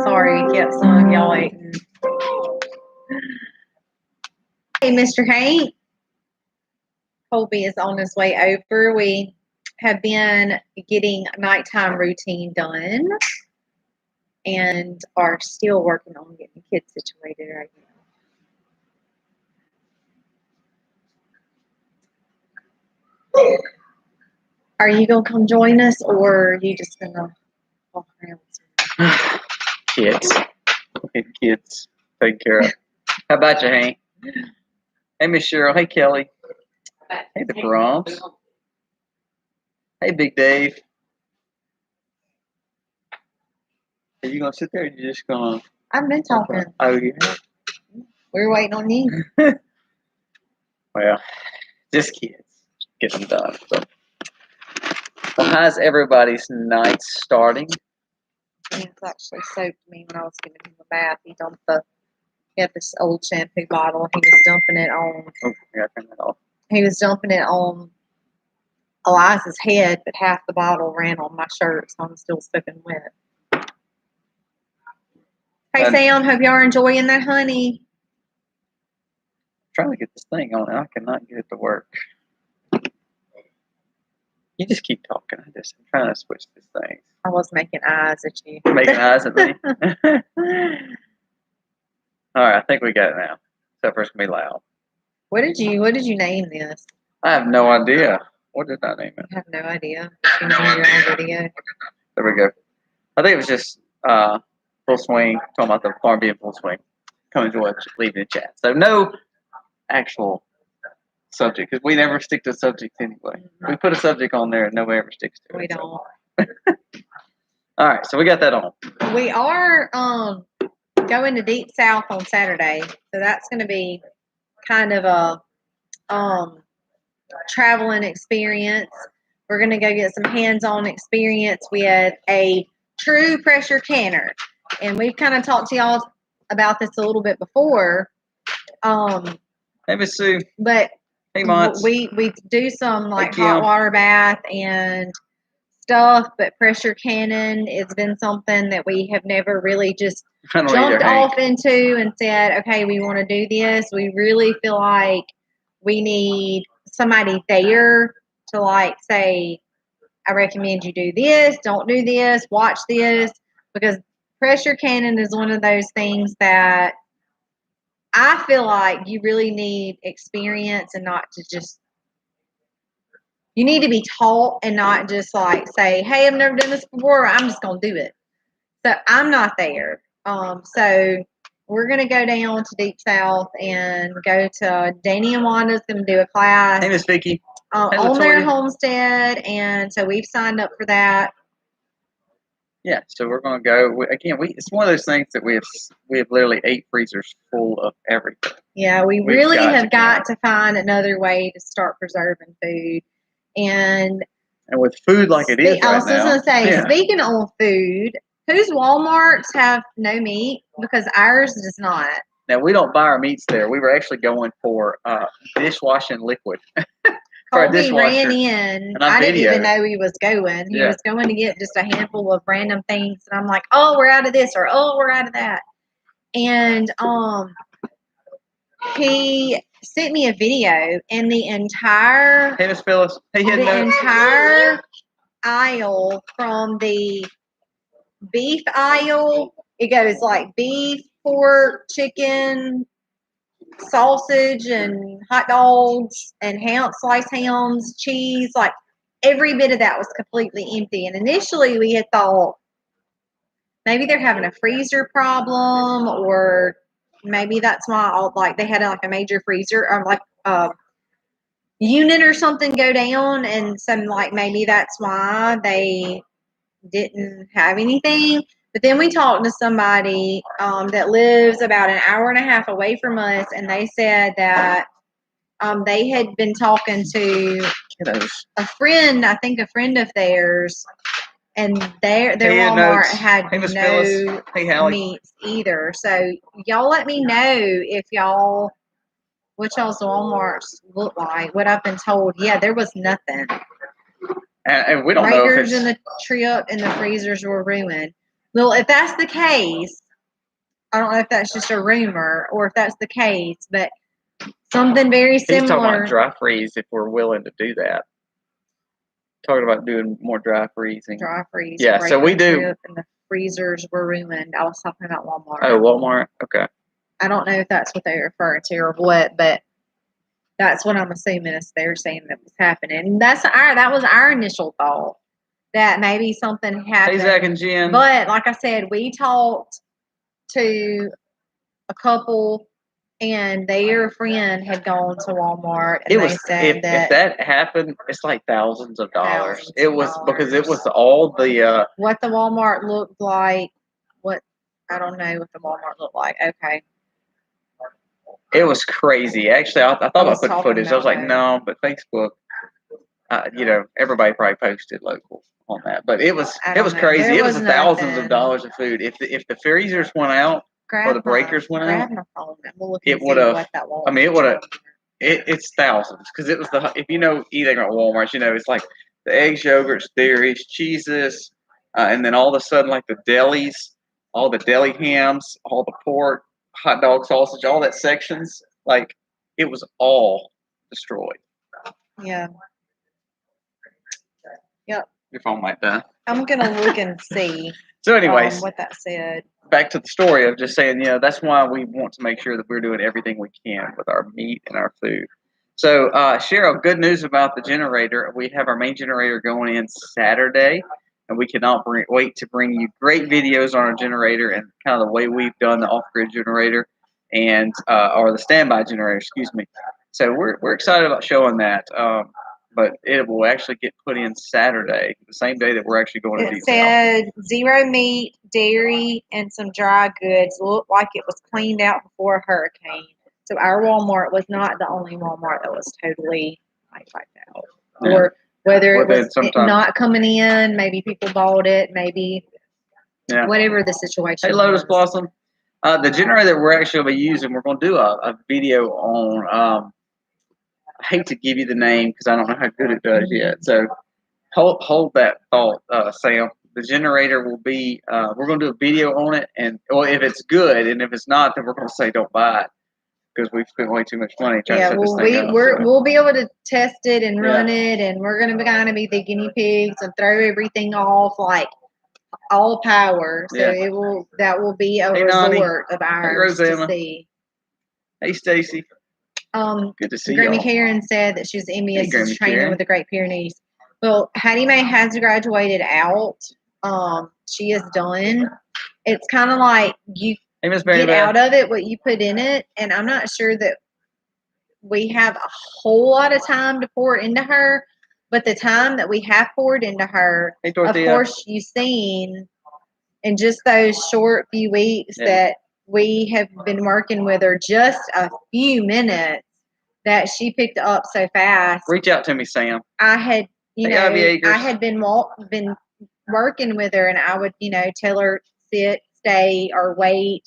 sorry we kept some of y'all waiting. Hey, Mr. Hank. Colby is on his way over. We have been getting nighttime routine done and are still working on getting the kids situated right now. Are you going to come join us, or are you just going to walk around? Kids. Kids. Take care of. How about you, Hank? Hey, Miss Cheryl. Hey, Kelly. Hey, the Brumps. Hey, Big Dave. Are you going to sit there, or are you just going to... I've been talking. Oh, yeah? We're waiting on you. Well, just kids. Get them done. So. Well, how's everybody's night starting? He actually soaked me when I was giving him a bath. He had this old shampoo bottle. He was dumping it on. Oh, yeah, turn that off. He was dumping it on Eliza's head, but half the bottle ran on my shirt, so I'm still soaking wet. Hey, Sam, hope y'all are enjoying that honey. I'm trying to get this thing on, and I cannot get it to work. You just keep talking. I'm trying to switch this thing. I was making eyes at you. Making eyes at me? All right, I think we got it now. Except for it's going to be loud. What did you name this? I have no idea. What did I name it? I have no idea. You named your own video. There we go. I think it was just full swing, talking about the farm being full swing. Come enjoy it, leave it in chat. So no actual subject, because we never stick to subjects anyway. We put a subject on there and nobody ever sticks to it. We don't. All right, so we got that on. We are going to Deep South on Saturday, so that's going to be kind of a traveling experience. We're going to go get some hands-on experience with a true pressure canner, and we've kind of talked to y'all about this a little bit before. Hey, Miss Sue. But hey, Mons. We do some like hot water bath and stuff, but pressure cannon has been something that we have never really just jumped off into and said, okay, we want to do this. We really feel like we need somebody there to like say, I recommend you do this, don't do this, watch this, because pressure cannon is one of those things that I feel like you really need experience and not to just, you need to be taught and not just like say, hey, I've never done this before, I'm just going to do it. So I'm not there. So we're going to go down to Deep South and go to Danny and Wanda's going to do a class. Hey, Miss Vicky. On their homestead, and so we've signed up for that. Yeah, so we're going to go. Again, it's one of those things that we have literally 8 freezers full of everything. Yeah, we really have got to find another way to start preserving food. And with food like it is right now. I was just going to say, speaking on food, whose Walmarts have no meat? Because ours does not. Now, we don't buy our meats there. We were actually going for dishwashing liquid. Colby ran in. I didn't even know he was going. He was going to get just a handful of random things. And I'm like, oh, we're out of this, or oh, we're out of that. And he sent me a video, and the entire entire aisle from the beef aisle, it goes like beef, pork, chicken, sausage and hot dogs and sliced hams, cheese, like every bit of that was completely empty. And initially we had thought maybe they're having a freezer problem, or maybe that's why like they had like a major freezer or like unit or something go down, and some like maybe that's why they didn't have anything. But then we talked to somebody that lives about an hour and a half away from us, and they said that they had been talking to a friend, I think a friend of theirs, and their Walmart had no meats either. So y'all let me know if what y'all's Walmarts look like. What I've been told, there was nothing. And we don't know if in the trip and the freezers were ruined. Well, if that's the case, I don't know if that's just a rumor or if that's the case, but something very He's talking similar. about dry freeze if we're willing to do that. Talking about doing more dry freezing. Dry freeze. Yeah, so we do. And the freezers were ruined. I was talking about Walmart. Oh, Walmart. Okay. I don't know if that's what they're referring to or what, but that's what I'm assuming is they're saying that was happening. And that was our initial thought, that maybe something happened. Hey, Zach and Jen. But like I said, we talked to a couple, and their friend had gone to Walmart, and they said if that happened, it's like thousands of dollars. Thousands It of was dollars. because it was all the what the Walmart looked like. What I don't know what the Walmart looked like. Okay. It was crazy. Actually, I thought I put footage. I was like, that. no, but Facebook, everybody probably posted local on that. But it was crazy. There It was was thousands of nothing. dollars of food. If the freezers went out or the breakers went out, my phone and we'll look it and see would've- what that Walmart I mean, it would've- was. it's thousands because it was if you know eating at Walmart, it's like the eggs, yogurts, dairies, cheeses, and then all of a sudden like the delis, all the deli hams, all the pork, hot dog, sausage, all that sections, like it was all destroyed. Yeah. Yep. Your phone might die. I'm gonna look and see. So, anyways, what that said. Back to the story of just saying, that's why we want to make sure that we're doing everything we can with our meat and our food. So, Cheryl, good news about the generator. We have our main generator going in Saturday, and we cannot wait to bring you great videos on our generator and kind of the way we've done the off-grid generator and or the standby generator, excuse me. So we're excited about showing that. But it will actually get put in Saturday, the same day that we're actually going to detail. It said 0 meat, dairy, and some dry goods. Looked like it was cleaned out before a hurricane. So our Walmart was not the only Walmart that was totally wiped out. Yeah. Or whether it was sometimes not coming in, maybe people bought it, maybe Yeah. whatever the situation Hey, Lotus was. Blossom. The generator that we're actually going to be using, we're going to do a video on. I hate to give you the name because I don't know how good it does yet. So hold that thought, Sam. The generator will be. We're going to do a video on it, and if it's good, and if it's not, then we're going to say don't buy it because we've spent way too much money trying to set this thing up. We'll be able to test it and run it, and we're going to kind of be the guinea pigs and throw everything off like all power. So that will be a resort of ours to see. Hey, Stacy. Good to see you. Grammy Karen said that she's envious of training with the Great Pyrenees. Well, Hattie Mae has graduated out. She is done. It's kind of like you get out of it what you put in it, and I'm not sure that we have a whole lot of time to pour into her, but the time that we have poured into her, of course, you've seen in just those short few weeks that we have been working with her, just a few minutes, that she picked up so fast. Reach out to me, Sam. I had, I had been working with her, and I would, tell her sit, stay, or wait,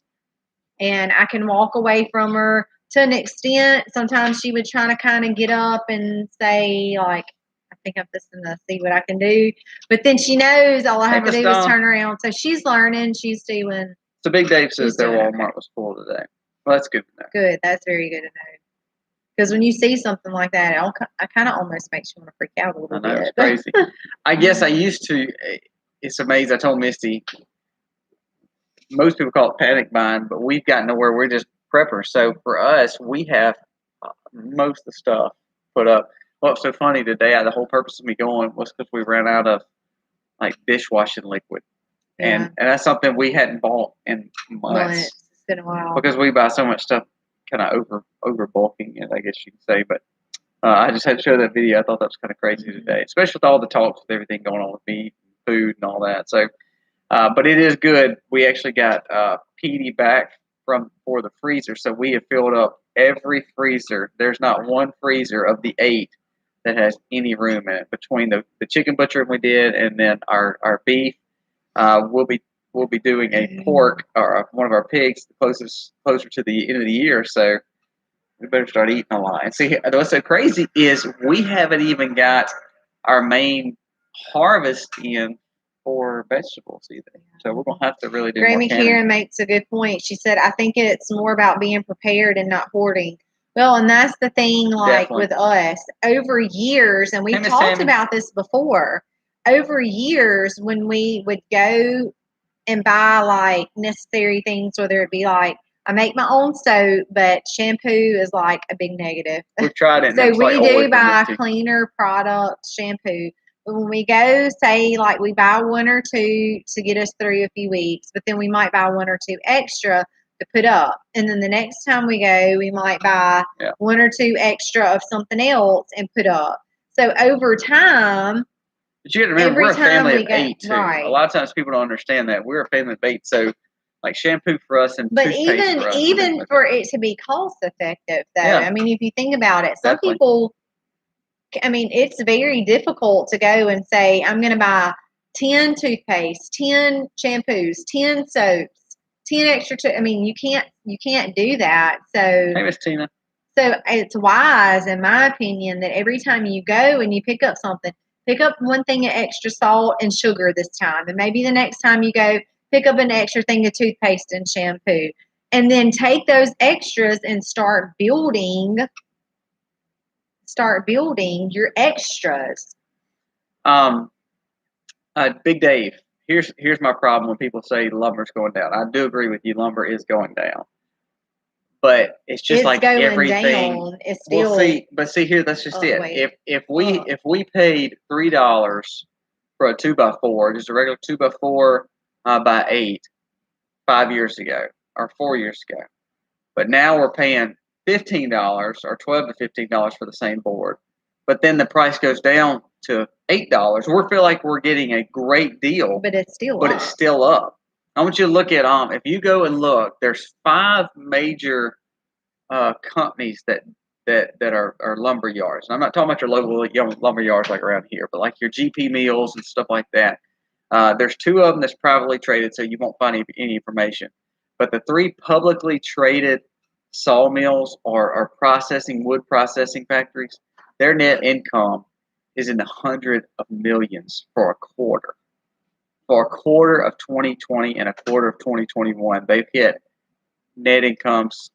and I can walk away from her to an extent. Sometimes she would try to kind of get up and say, like, I think I'm just going to see what I can do. But then she knows all I have to do is turn around. So she's learning. She's doing. So Big Dave says their Walmart was full today. Well, that's good to know. Good. That's very good to know. Because when you see something like that, I kind of almost makes you want to freak out a little bit. It's crazy. I guess I used to. It's amazing. I told Misty, most people call it panic buying, but we've gotten to where we're just preppers. So for us, we have most of the stuff put up. What's so funny today, the whole purpose of me going was because we ran out of like dishwashing liquid. And that's something we hadn't bought in months. It's been a while. Because we buy so much stuff kind of over bulking it, I guess you could say. But I just had to show that video. I thought that was kind of crazy today, especially with all the talks with everything going on with meat, food, and all that. So, but it is good. We actually got PD back for the freezer, so we have filled up every freezer. There's not one freezer of the 8 that has any room in it. Between the chicken butcher we did, and then our beef, we'll be doing a pork or one of our pigs closer to the end of the year. So we better start eating a lot. And see, what's so crazy is we haven't even got our main harvest in for vegetables either. So we're gonna have to really do Grammy more canning. Karen makes a good point. She said, I think it's more about being prepared and not hoarding. Well, and that's the thing, like Definitely. with us, over years, and we've Hey, Miss talked Tammy. about this before, over years when we would go and buy like necessary things, whether it be like, I make my own soap, but shampoo is like a big negative. We've tried it. And So it's we like do always buy misty. cleaner product shampoo. But when we go, say like we buy one or two to get us through a few weeks, but then we might buy one or two extra to put up. And then the next time we go, we might buy one or two extra of something else and put up. So over time, but you got to remember, every we're a time family we of go, 8 too. right. A lot of times people don't understand that we're a family of 8. So like shampoo for us and But toothpaste for us. even for it to be cost effective, though, Yeah. I mean, if you think about it, some Definitely. people, I mean, it's very difficult to go and say, I'm going to buy 10 toothpaste, 10 shampoos, 10 soaps, 10 extra. I mean, you can't do that. So, Hey, Miss Tina. So it's wise, in my opinion, that every time you go and you pick up something, pick up one thing of extra salt and sugar this time, and maybe the next time you go, pick up an extra thing of toothpaste and shampoo, and then take those extras and start building your extras. Big Dave. Here's my problem when people say lumber's going down. I do agree with you. Lumber is going down, but it's just It's like going everything. down. It's still. Well, see here. That's just it. Wait. If we paid $3 for a 2x4, just a regular 2x4 by 8, 5 years ago or 4 years ago, but now we're paying $15 or $12 to $15 for the same board, but then the price goes down to $8. We feel like we're getting a great deal, But it's still but up. it's still up. I want you to look at if you go and look, there's 5 major companies that are lumber yards. And I'm not talking about your local lumber yards like around here, but like your GP Mills and stuff like that. There's 2 of them that's privately traded, so you won't find any information. But the 3 publicly traded sawmills or wood processing factories, their net income is in the hundreds of millions for a quarter. For a quarter of 2020 and a quarter of 2021, they've hit net incomes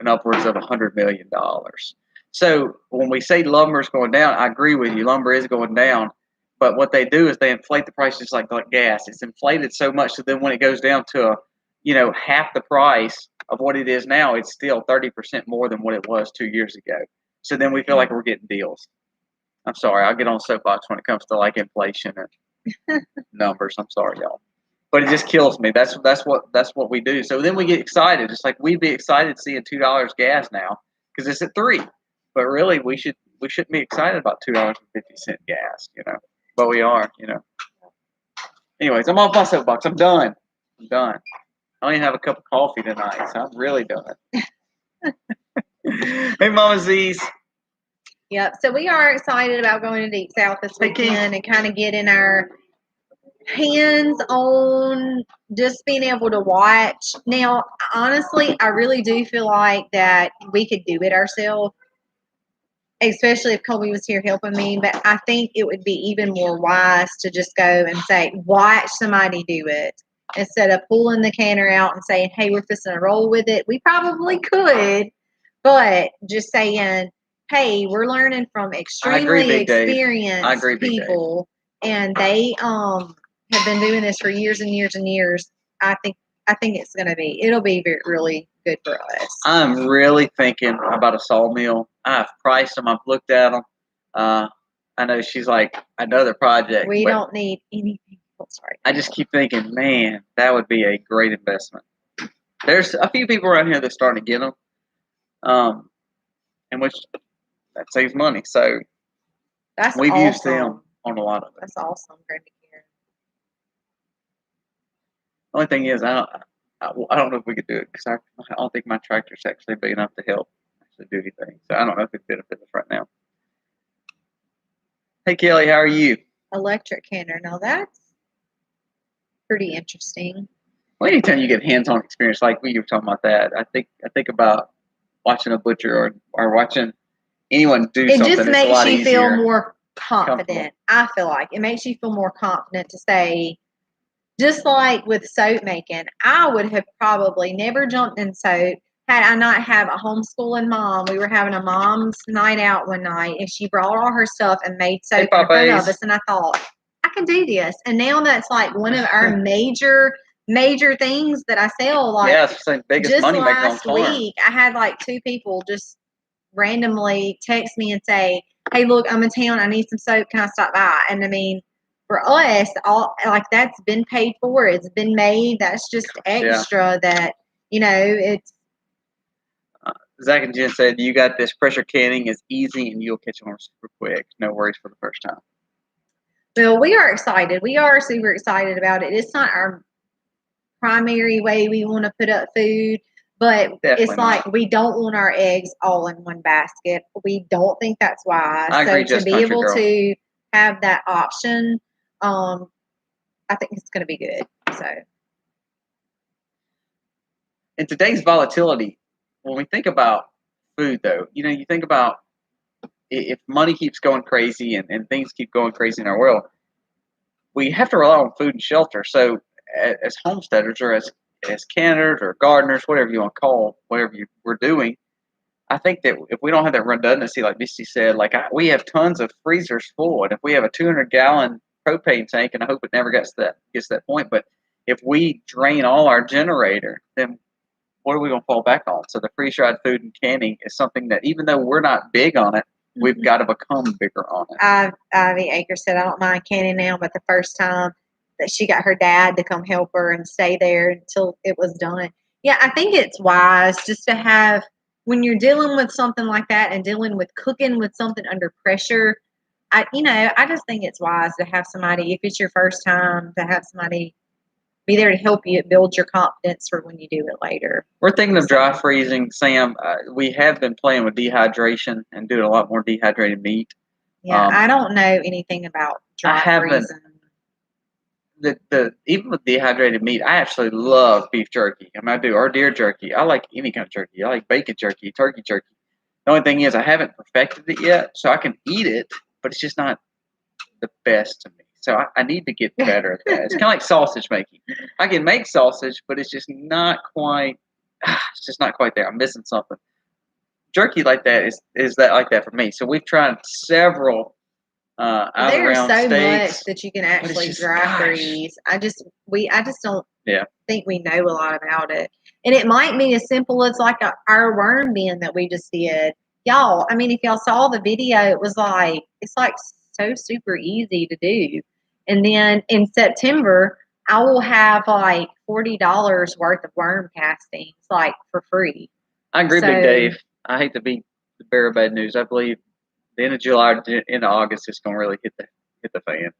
and upwards of $100 million. So when we say lumber is going down, I agree with you. Lumber is going down, but what they do is they inflate the price just like gas. It's inflated so much, so then when it goes down to half the price of what it is now, it's still 30% more than what it was 2 years ago. So then we feel like we're getting deals. I'm sorry, I'll get on soapbox when it comes to like inflation and numbers. I'm sorry, y'all. But it just kills me. That's what we do. So then we get excited. It's like we'd be excited seeing $2 gas now because it's at 3. But really, we shouldn't be excited about $2.50 gas, But we are, Anyways, I'm off my soapbox. I'm done. I don't even have a cup of coffee tonight, so I'm really done. Hey, Mama Z's. Yep. So we are excited about going to Deep South this weekend and kind of getting our hands on just being able to watch. Now, honestly, I really do feel like that we could do it ourselves, especially if Colby was here helping me. But I think it would be even more wise to just go and say, watch somebody do it instead of pulling the canner out and saying, hey, we're fixing to roll with it. We probably could, but just saying, hey, we're learning from extremely experienced people, and they have been doing this for years and years and years. I think it'll be really good for us. I'm really thinking about a sawmill. I've priced them. I've looked at them. I know she's like another project. We don't need anything else right now. I just keep thinking, man, that would be a great investment. There's a few people around here that's starting to get them, and which that saves money. So we've used them on a lot of it. That's awesome, Grammy Karen. The only thing is, I don't know if we could do it because I don't think my tractor's actually big enough to help actually do anything. So I don't know if it benefits us right now. Hey, Kelly, how are you? Electric canner. Now that's pretty interesting. Well, anytime you get hands-on experience, like we were talking about that, I think about watching a butcher or watching anyone do something. It just makes you feel more confident. I feel like it makes you feel more confident to say, just like with soap making, I would have probably never jumped in soap had I not have a homeschooling mom. We were having a mom's night out one night, and she brought all her stuff and made soap in front of us. And I thought, I can do this. And now that's like one of our major things that I sell. Like, yeah, it's the biggest just money maker on last farm. week, I had like 2 people just randomly text me and say, "Hey, look, I'm in town. I need some soap. Can I stop by?" And I mean, for us, all like that's been paid for. It's been made. That's just extra. That it's. Zach and Jen said, "You got this. Pressure canning is easy, and you'll catch on super quick. No worries for the first time." Well, we are excited. We are super excited about it. It's not our primary way we want to put up food, but it's like we don't want our eggs all in one basket. We don't think that's wise. I agree, so to be able to have that option, I think it's going to be good. So, in today's volatility, when we think about food, though, you think about if money keeps going crazy and things keep going crazy in our world, we have to rely on food and shelter. So, as homesteaders or as canners or gardeners, whatever you want to call whatever we're doing, I think that if we don't have that redundancy, like Misty said, we have tons of freezers full, and if we have a 200-gallon propane tank, and I hope it never gets to that point, but if we drain all our generator, then what are we going to fall back on? So the freeze-dried food and canning is something that, even though we're not big on it, we've got to become bigger on it. Ivy Acre said, "I don't mind canning now, but the first time that she got her dad to come help her and stay there until it was done." Yeah, I think it's wise just to have, when you're dealing with something like that and dealing with cooking with something under pressure, I just think it's wise to have somebody, if it's your first time, to have somebody be there to help you build your confidence for when you do it later. We're thinking of dry freezing, Sam. We have been playing with dehydration and doing a lot more dehydrated meat. Yeah, I don't know anything about dry freezing. Even with dehydrated meat, I actually love beef jerky. I mean, I do, or deer jerky. I like any kind of jerky. I like bacon jerky, turkey jerky. The only thing is I haven't perfected it yet, so I can eat it, but it's just not the best to me. So I need to get better at that. It's kind of like sausage making. I can make sausage, but it's just not quite. It's just not quite there. I'm missing something. Jerky like that is that like that for me. So we've tried several there's so steaks, much that you can actually dry freeze. I just don't think we know a lot about it. And it might be as simple as like our worm bin that we just did. Y'all, I mean, if y'all saw the video, it's like so super easy to do. And then in September, I will have like $40 worth of worm castings, like for free. I agree, Big Dave. I hate to be the bearer of bad news. I believe the end of July, into August, it's going to really hit the fan.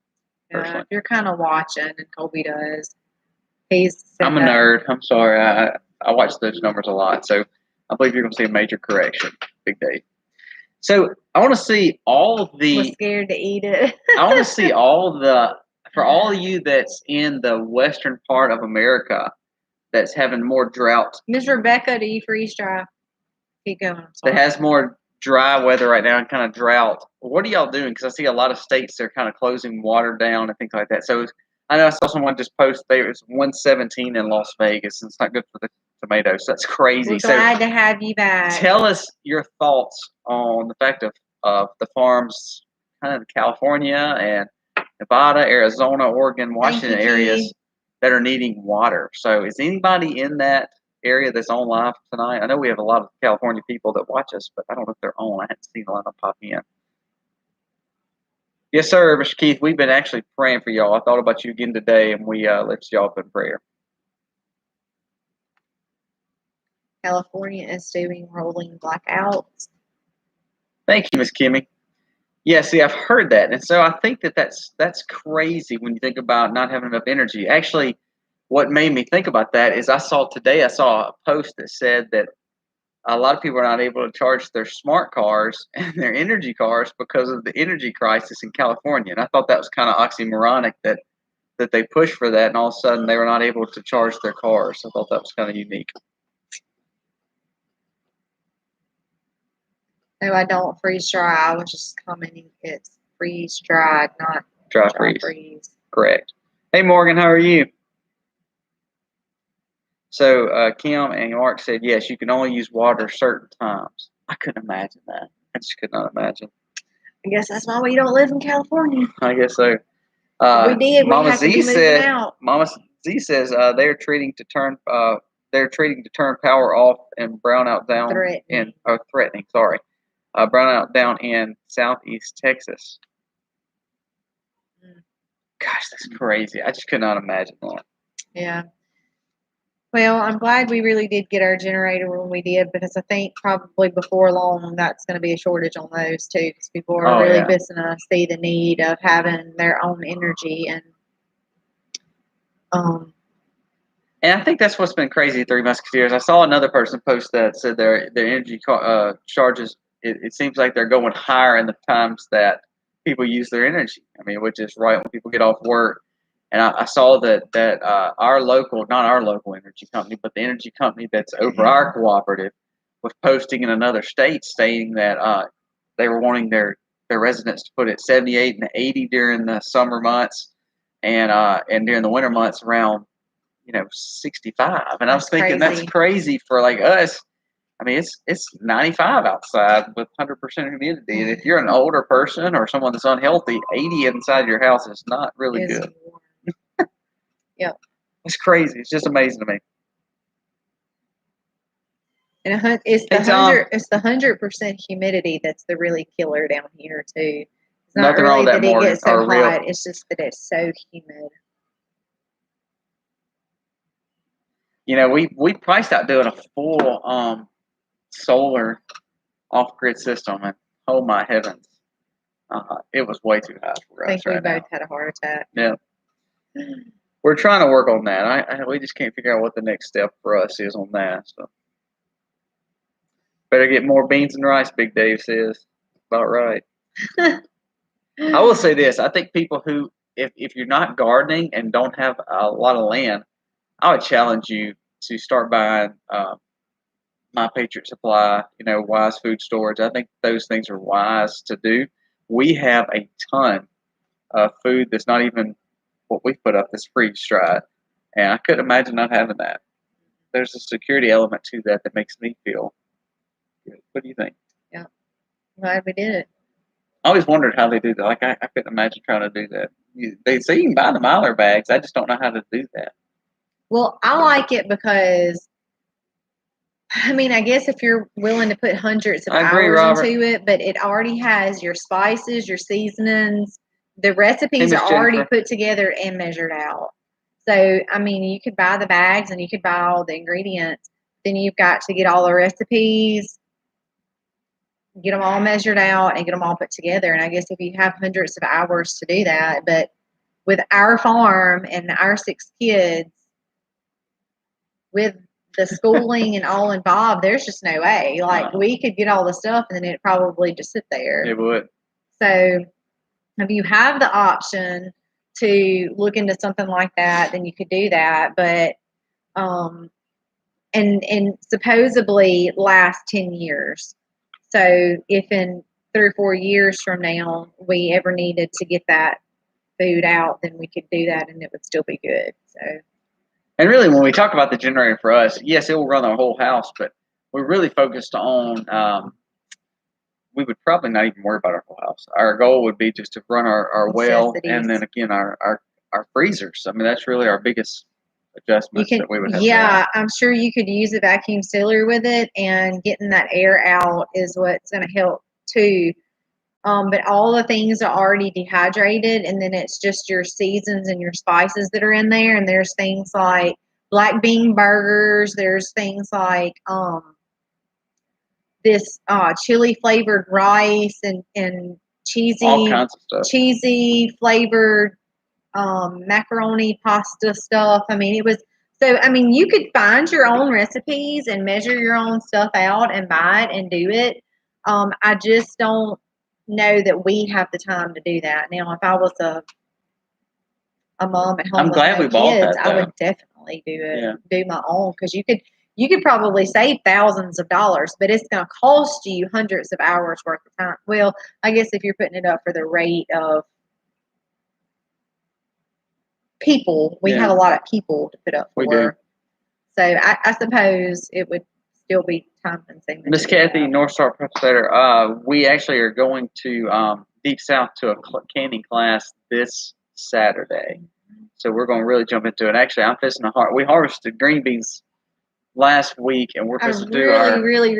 Yeah, you're kind of watching, and Colby does. I'm a nerd. I'm sorry. I watch those numbers a lot, so I believe you're going to see a major correction, Big Dave. So I want to see all the. I'm scared to eat it. I want to see for all of you that's in the western part of America that's having more drought. Miss Rebecca, do you freeze dry? Keep going. That has more dry weather right now and kind of drought. What are y'all doing? Because I see a lot of states that are kind of closing water down and things like that. So I know I saw someone just post there. It's 117 in Las Vegas, and it's not good for the tomatoes. That's crazy. We're glad to have you back. Tell us your thoughts on the fact of the farms, kind of California and Nevada, Arizona, Oregon, Washington areas that are needing water. So is anybody in that area that's on live tonight? I know we have a lot of California people that watch us, but I don't know if they're on. I haven't seen a lot of them pop in. Yes, sir, Mr. Keith. We've been actually praying for y'all. I thought about you again today, and we lifted y'all up in prayer. California is doing rolling blackouts. Thank you, Miss Kimmy. Yeah, see, I've heard that, and so I think that's crazy when you think about not having enough energy. Actually, what made me think about that is I saw a post that said that a lot of people are not able to charge their smart cars and their energy cars because of the energy crisis in California. And I thought that was kind of oxymoronic that they pushed for that, and all of a sudden they were not able to charge their cars. I thought that was kind of unique. No, I don't freeze dry. I was just commenting. It's freeze dried, not Dry dry freeze. freeze. Correct. Hey, Morgan, how are you? So Kim and Mark said, yes, you can only use water certain times. I couldn't imagine that. I just could not imagine. I guess that's why we don't live in California. I guess so. If we did, Mama we'd have to Z be moving said, out. Mama Z says they're treating to turn power off and brown out down threatening. Sorry, brown out down in southeast Texas. Gosh, that's crazy. I just could not imagine that. Yeah. Well, I'm glad we really did get our generator when we did, because I think probably before long that's going to be a shortage on those too, because people are really missing to see the need of having their own energy. And I think that's what's been crazy at Three Musketeers. I saw another person post that said their energy charges. It seems like they're going higher in the times that people use their energy. I mean, which is right when people get off work. And I saw that our local, not our local energy company, but the energy company that's over our cooperative, was posting in another state stating that they were wanting their residents to put it 78 and 80 during the summer months, and during the winter months around 65. And I was thinking that's crazy for like us. I mean, it's 95 outside with 100% humidity. And if you're an older person or someone that's unhealthy, 80 inside your house is not really good. Yeah. It's crazy. It's just amazing to me. And it's the 100% humidity that's the really killer down here too. It's not Nothing really wrong with that it Morgan, gets so hot. It's just that it's so humid. We priced out doing a full solar off-grid system, and oh my heavens, it was way too high for us. I think we both had a heart attack. Yeah. We're trying to work on that. We just can't figure out what the next step for us is on that. So better get more beans and rice, Big Dave says. About right. I will say this. I think people who, if you're not gardening and don't have a lot of land, I would challenge you to start buying My Patriot Supply, Wise Food Storage. I think those things are wise to do. We have a ton of food that's not even what we put up that's freeze dried, and I couldn't imagine not having that. There's a security element to that makes me feel good. What do you think? Yeah, glad we did it. I always wondered how they do that. Like I couldn't imagine trying to do that. They say you can buy the Mylar bags. I just don't know how to do that. Well, I like it because, I mean, I guess if you're willing to put hundreds of hours into it, but it already has your spices, your seasonings. The recipes are already put together and measured out. So, I mean, you could buy the bags and you could buy all the ingredients. Then you've got to get all the recipes, get them all measured out, and get them all put together. And I guess if you have hundreds of hours to do that, but with our farm and our 6 kids, with the schooling and all involved, there's just no way. Like, we could get all the stuff and then it'd probably just sit there. It would. So if you have the option to look into something like that, then you could do that. But and supposedly last 10 years. So if in 3 or 4 years from now we ever needed to get that food out, then we could do that and it would still be good. So. And really, when we talk about the generator for us, yes, it will run our whole house, but we're really focused on. We would probably not even worry about our whole house. Our goal would be just to run our well, and then again our freezers. I mean, that's really our biggest adjustment that we would have. Yeah, I'm sure you could use a vacuum sealer with it, and getting that air out is what's going to help too. But all the things are already dehydrated, and then it's just your seasons and your spices that are in there. And there's things like black bean burgers. There's things like this chili flavored rice and cheesy, all kinds of stuff. Cheesy flavored macaroni pasta stuff. I mean, it was so. I mean, you could find your own recipes and measure your own stuff out and buy it and do it. I just don't know that we have the time to do that. Now, if I was a mom at home, I'm glad we bought kids, that, I would definitely do it. Yeah. Do my own, because you could you could probably save thousands of dollars, but it's going to cost you hundreds of hours worth of time. Well, I guess if you're putting it up for the rate of people, we have a lot of people to put up for. We do. So I suppose it would still be time consuming. Miss Kathy, North Star Homesteader, we actually are going to Deep South to a canning class this Saturday. So we're going to really jump into it. Actually, I'm fixing we harvested green beans last week, and we're fixing to do our... really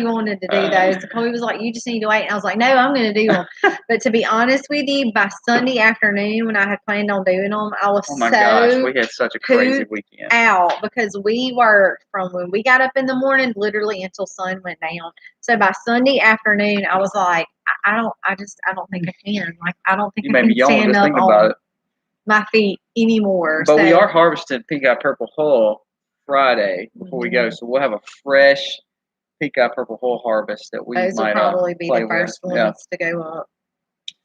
wanted to do those. Colby was like, you just need to wait. And I was like, no, I'm going to do them. But to be honest with you, by Sunday afternoon, when I had planned on doing them, I was gosh, we had such a crazy weekend. Out because we worked from when we got up in the morning, literally until sun went down. So by Sunday afternoon, I was like, I don't think I can. Like, I don't think I can stand up on my feet anymore. But we are harvesting pink-eye purple hull Friday before we go, so we'll have a fresh pink-eye purple hull harvest that we might will probably be the first ones to go up.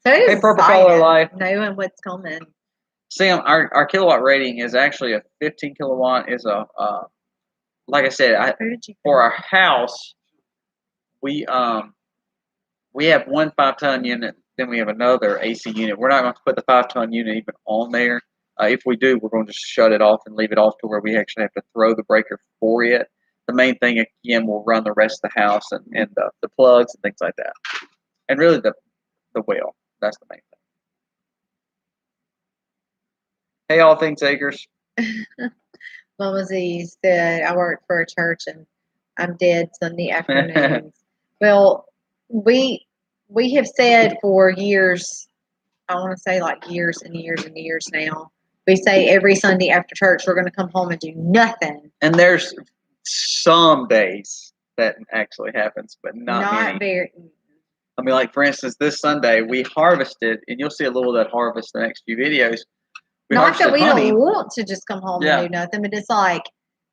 So hey, Purple Collar Life, knowing what's coming. Sam, our kilowatt rating is actually a 15 kilowatt. Is a like I said, for our house, we have one 5-ton unit, then we have another AC unit. We're not going to put the 5-ton unit even on there. If we do, we're going to just shut it off and leave it off to where we actually have to throw the breaker for it. The main thing, again, will run the rest of the house and the plugs and things like that. And really the well. That's the main thing. Hey, All Things Acres. Mama Z said, I work for a church and I'm dead Sunday afternoons. Well, we have said for years, I want to say like years and years and years now, we say every Sunday after church we're going to come home and do nothing. And there's some days that actually happens, but not many. Very. I mean, like for instance, this Sunday we harvested, and you'll see a little of that harvest in the next few videos. Not that we don't want to just come home and do nothing, but it's like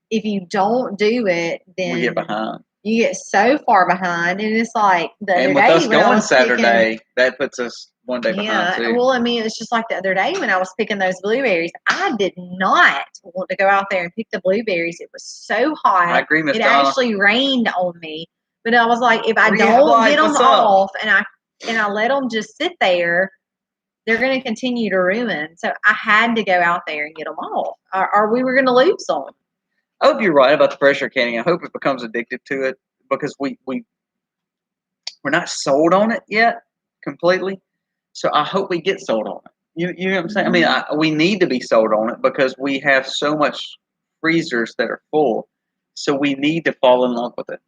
if you don't do it, then we get behind. You get so far behind, and it's like the other day. And with us going Saturday, that puts us one day behind too. Well, I mean, it's just like the other day when I was picking those blueberries. I did not want to go out there and pick the blueberries. It was so hot. I agree, Miss It Donna. actually rained on me. But I was like, if I don't get them off and I let them just sit there, they're going to continue to ruin. So I had to go out there and get them off, or we were going to lose them. I hope you're right about the pressure canning. I hope it becomes addictive to it because we're not sold on it yet completely. So I hope we get sold on it. You know what I'm saying? I mean, we need to be sold on it because we have so much freezers that are full. So we need to fall in love with it.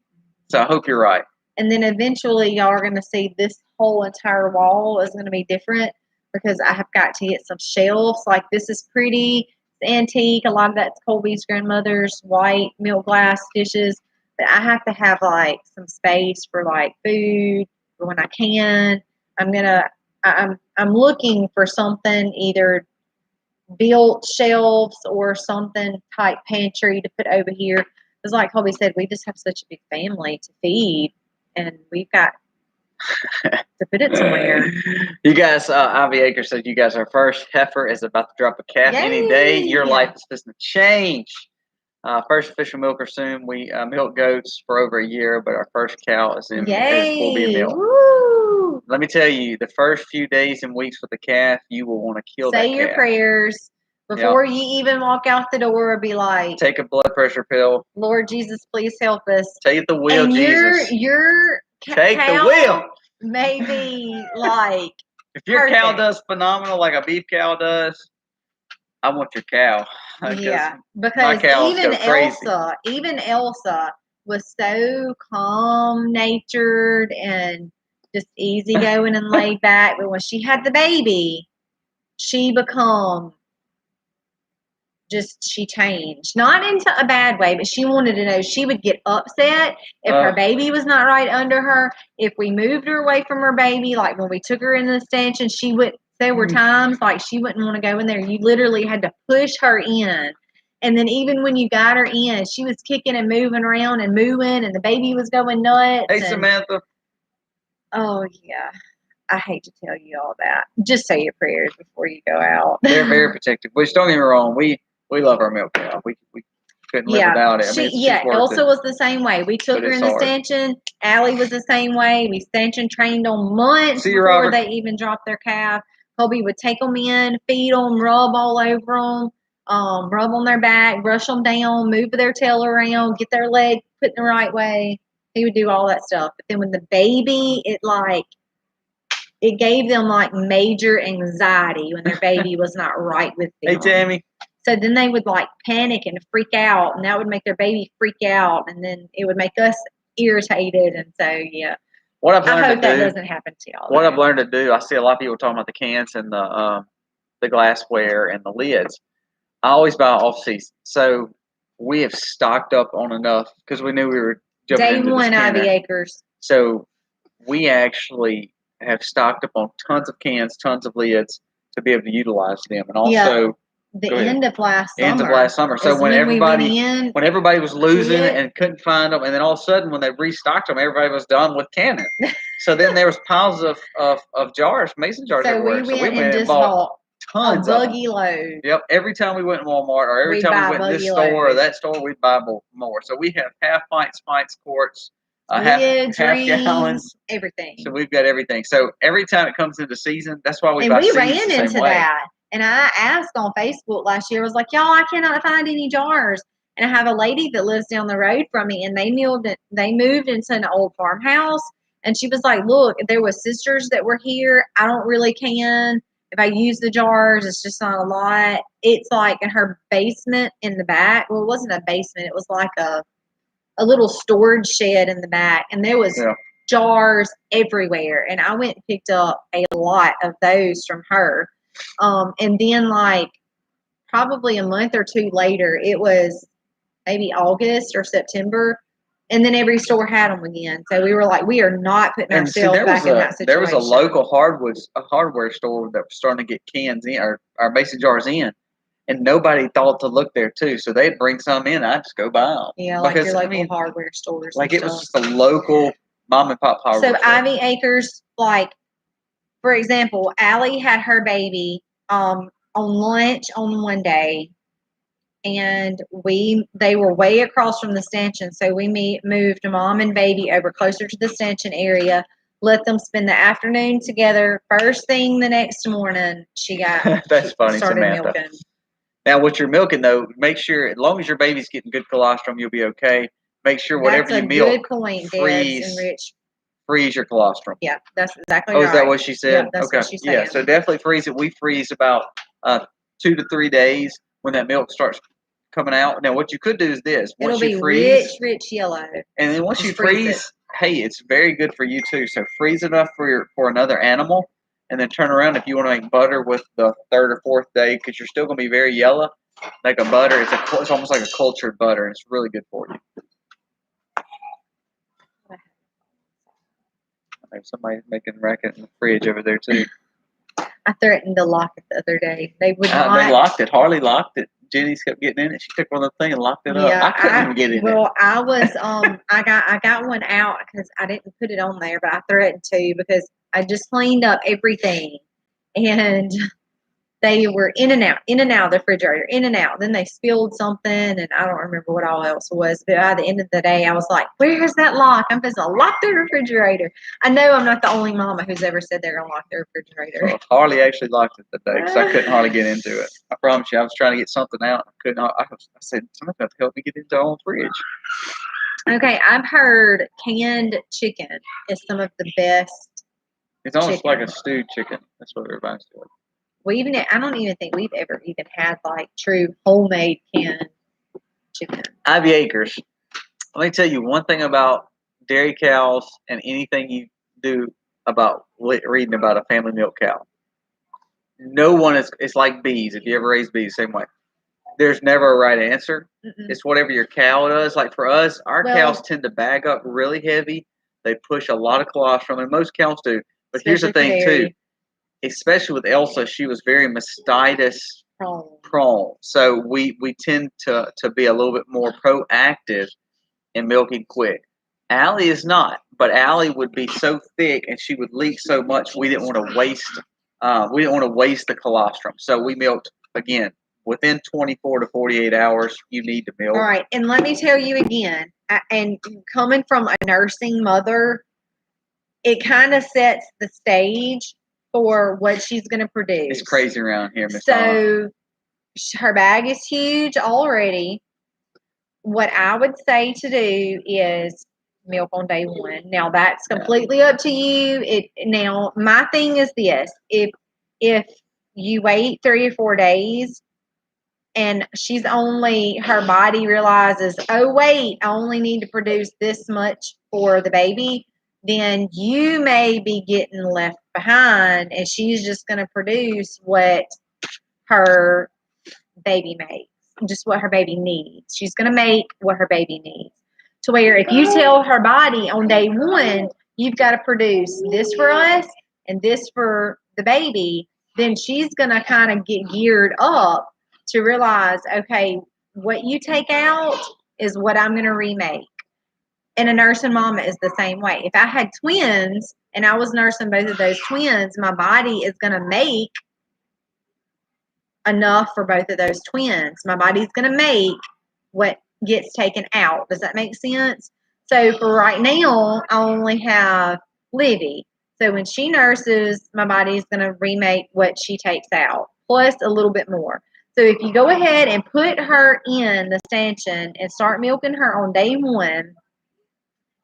So I hope you're right. And then eventually y'all are going to see this whole entire wall is going to be different because I have got to get some shelves. Like this is pretty. It's antique. A lot of that's Colby's grandmother's white milk glass dishes. But I have to have like some space for like food for when I can. I'm looking for something either built shelves or something type pantry to put over here. Because like Colby said, we just have such a big family to feed, and we've got to put it somewhere. You guys, Ivy Acre said you guys, our first heifer is about to drop a calf any day. Your life is supposed to change. First official milker soon. We milk goats for over a year, but our first cow is will be in milk. Woo! Let me tell you, the first few days and weeks with the calf, you will want to kill that calf. Say your prayers before you even walk out the door. Be like, take a blood pressure pill. Lord Jesus, please help us. Take the wheel, and Jesus. Take the wheel. Maybe like if your cow does phenomenal like a beef cow does, I want your cow. Yeah, because even Elsa was so calm-natured and just easygoing and laid back. But when she had the baby, she changed. Not into a bad way, but she wanted to know. She would get upset if her baby was not right under her. If we moved her away from her baby, like when we took her in the extension, there were times like she wouldn't want to go in there. You literally had to push her in. And then even when you got her in, she was kicking and moving around and mooing, and the baby was going nuts. Hey, Samantha. Oh, yeah. I hate to tell you all that. Just say your prayers before you go out. They're very protective. Which, don't get me wrong, we love our milk cow. couldn't live without it. I mean, she's worth Elsa it. was the same way. We took But her it's in the hard. stanchion. Allie was the same way. We stanchion trained them months See you, before Robert. they even dropped their calf. Kobe would take them in, feed them, rub all over them, rub on their back, brush them down, move their tail around, get their leg put in the right way. He would do all that stuff. But then with the baby, it gave them like major anxiety when their baby was not right with them. Hey, Tammy. So then they would like panic and freak out, and that would make their baby freak out, and then it would make us irritated. And so, yeah. What I've learned I hope to that do, doesn't happen to y'all. What I've learned to do, I see a lot of people talking about the cans and the glassware and the lids. I always buy off season. So we have stocked up on enough because we knew we were jumping Day into one, this Ivy Acres. So we actually have stocked up on tons of cans, tons of lids to be able to utilize them. And also the end of last summer. So when everybody was losing and couldn't find them, and then all of a sudden when they restocked them, everybody was done with canning. So then there was piles of jars, mason jars everywhere. So we went and bought tons a buggy load. Yep. Every time we went to Walmart or every time we went to this store or that store, we'd buy more. So we have half pints, quarts, lids, half rings, gallons, everything. So we've got everything. So every time it comes into season, that's why we buy seeds the same way. And we ran into that. And I asked on Facebook last year, I was like, y'all, I cannot find any jars. And I have a lady that lives down the road from me, and they moved into an old farmhouse. And she was like, look, there was sisters that were here. I don't really can. If I use the jars, it's just not a lot. It's like in her basement in the back. Well, it wasn't a basement. It was like a little storage shed in the back. And there was jars everywhere. And I went and picked up a lot of those from her. And then like probably a month or two later, it was maybe August or September. And then every store had them again. So we were like, we are not putting ourselves back in that situation. There was a local hardware store that was starting to get cans in, or mason jars in. And nobody thought to look there, too. So they'd bring some in. I'd just go buy them. Yeah, like your local hardware stores. Like it was just a local mom-and-pop hardware store. So Ivy Acres, like, for example, Allie had her baby on lunch on one day. And they were way across from the stanchion, so we moved mom and baby over closer to the stanchion area, let them spend the afternoon together. First thing the next morning, she started milking. Now, what you're milking, though, make sure, as long as your baby's getting good colostrum, you'll be okay. Make sure whatever you milk, freeze your colostrum. Yeah, that's exactly right. Oh, is that what she said? Yeah, that's what she said. Yeah, so definitely freeze it. We freeze about 2 to 3 days when that milk starts coming out. Now, what you could do is this. It'll be rich yellow. And then once you freeze, hey, it's very good for you too. So freeze enough for another animal, and then turn around if you want to make butter with the 3rd or 4th day, because you're still going to be very yellow. Like a butter, it's almost like a cultured butter, and it's really good for you. Maybe somebody's making a racket in the fridge over there too. I threatened to lock it the other day. They would not. They locked it. Harley locked it. Jenny's kept getting in it. She took one of the thing and locked it up. I couldn't even get in it. Well, I was I got one out because I didn't put it on there, but I threatened to because I just cleaned up everything, and they were in and out of the refrigerator, in and out. Then they spilled something, and I don't remember what all else it was. But by the end of the day, I was like, where's that lock? I'm supposed to lock the refrigerator. I know I'm not the only mama who's ever said they're going to lock the refrigerator. Well, Harley actually locked it today because I couldn't hardly get into it. I promise you, I was trying to get something out. I couldn't. I said, somebody's got to help me get into our own fridge. Okay, I've heard canned chicken is some of the best. It's almost like a stewed chicken. That's what everybody's doing. I don't even think we've ever even had like true homemade canned chicken. Ivy Acres. Let me tell you one thing about dairy cows and anything you do about reading about a family milk cow. No one it's like bees. If you ever raise bees, same way. There's never a right answer. Mm-mm. It's whatever your cow does. Like for us, our cows tend to bag up really heavy. They push a lot of colostrum, and most cows do. But here's the thing, too. Especially with Elsa, she was very mastitis prone. So we tend to be a little bit more proactive in milking quick. Allie is not, but Allie would be so thick and she would leak so much we didn't want to waste the colostrum. So we milked again within 24 to 48 hours, you need to milk. All right, and let me tell you again, and coming from a nursing mother, it kind of sets the stage for what she's going to produce. It's crazy around here, Miss Donna. So her bag is huge already. What I would say to do is milk on day one. Now that's completely up to you. Now my thing is this: if you wait 3 or 4 days and her body realizes, oh wait, I only need to produce this much for the baby, then you may be getting left behind, and she's just going to produce what her baby makes, just what her baby needs. She's going to make what her baby needs. To where if you tell her body on day one, you've got to produce this for us and this for the baby, then she's going to kind of get geared up to realize, okay, what you take out is what I'm going to remake. And a nursing mama is the same way. If I had twins and I was nursing both of those twins, my body is going to make enough for both of those twins. My body's going to make what gets taken out. Does that make sense? So for right now, I only have Livy. So when she nurses, my body's going to remake what she takes out, plus a little bit more. So if you go ahead and put her in the stanchion and start milking her on day one,